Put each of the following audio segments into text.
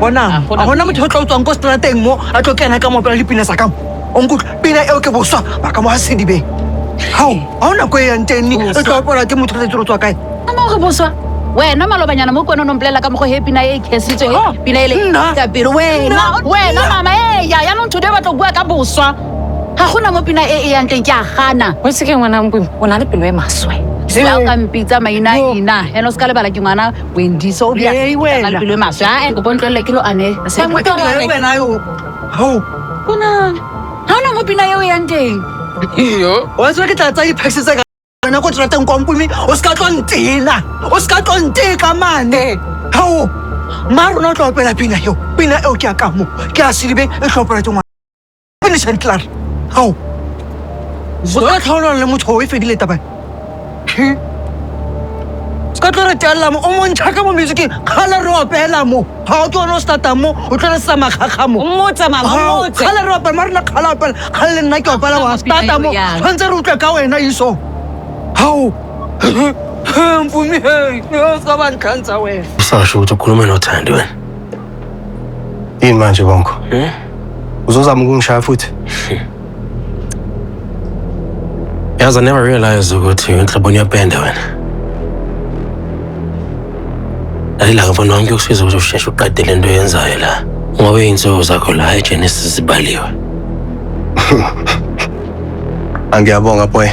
bona a gona motho o tla tswang ko strateng mo a tlo kena ka mopela le pina sa ka mo onko pina eo ke boswa ba ka mo ha sedibeng hao a ona ko yang teng e tlo opela ke motho le tswa kae mo go boswa wena malobanyana mo kwena no mplela ka mo go happy na e khesitswe pina ile ka piro wena mama ya no ntho de batlo bua ka boswa ha gona mo pina e yang teng ke a gana o se ke ngwana mpimo o na le pelo e maswe la ka mpitsa maina ina eno ska le bala ke ngwana wendiso o bia ka le pelo e maswe a go bontlele ke lo ane se mo ka wena yo hao bona ha ona mo pina eo yang teng yo o se ke tla tsaya iphexisa ka na go trateng kwa mpumi o ska tlontena o ska tlonteka mane hao maro no tlo pela pina eo ke ka mo ke a sedibe e hlopela tswa finish and clear hao Zwa tlhola le motho o e fedile taba ska tlo tella mo o montsha ka mo music khala ro opela mo ha o tlo starta mo o tlo sa makgakga mo mmotsa mama mmotsa khala ro opela marina khala opela khala nna ke opela wa starta mo tshwantse re utlwe ka wena iso hao mpumi hey ska ba nkhanza wena usasho ukuthi ukhuluma noThandi wena yini manje bonko uzozama ukungishaya futhi yazi I never realized ukuthi inhloboni yapenda wena ayila ngifuna wami ukusiza ukuthi usheshe uqede lento yenzayo la ngoba insuku zakho la eGenesis sibaliwe angiyabonga boy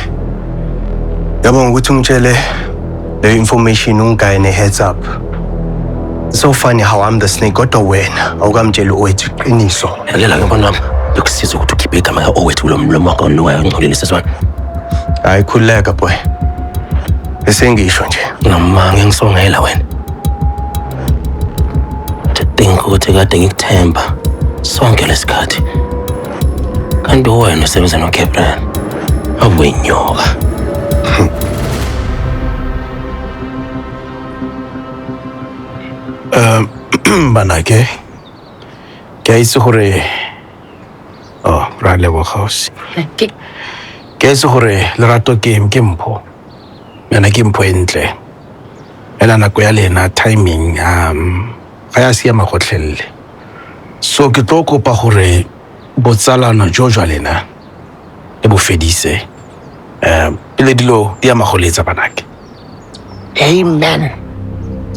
yabonga ukuthi ungitshele le information ungayi ne heads up so funny how I'm the snake kodwa wena awukamtsheli owethu iqiniso yalela ngibona wami yokusiza ukuthi ukhiphe igama ka owethu lo mlomo wakho nowayo ngcolile seswana hayi khuleka boy esengisho nje ngamange ngisongela wena think ukuthi kade ngikuthemba sonke lesikhathi kanti wena usebenza noCapran awuyinyoka banake ke itse gore ra lebo house ke itse gore lerato ke mpho yana ke mpho entle ena nako ya lena timing ga ya siama gotlhelele so ke tlo kopa gore botsalano jwa lena e bo fedise ile dilo di ama goletsa banake amen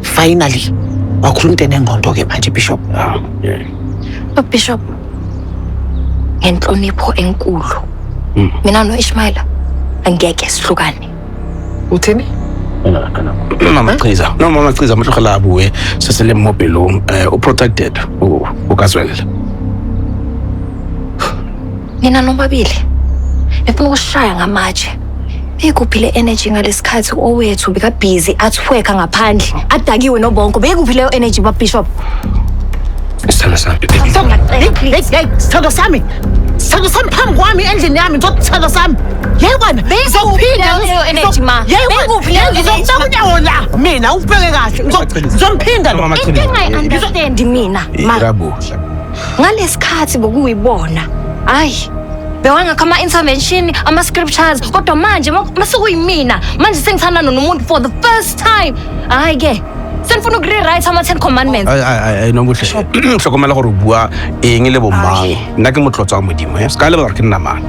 finally wakhulumte nengondo ke manje bishop Bishop ngenhlonipho enkulu mina no Ishmael angeke sihlukane uthini mama Chiza mhlogela abuwe sesele mobile protected ukazwela mina nobabili efuna ukushaya ngamatshe bekuphile energy ngalesikhathi owethu beka busy athweka ngaphandle adakiwe nobonko bekuphile energy ba Bishop Sithando sami sithando sami phambi kwami endlini yami ngizothanda sami yekwana bekuphile energy ma bekuphile ngizokuthola mina ubheke kahle ngizomphinda lo inkinga understand mina ma ngalesikhathi bokuyibona hayi bewanga kama intervention ama scriptures kodwa manje masekuyimina manje sengithanda nomuntu for the first time hayi ke senifuna ukurewrite ama 10 commandments ai no buhle hlokomela gore bua eng le bomang nna ke motlotsa wa modimo ska le ba re ke nna mang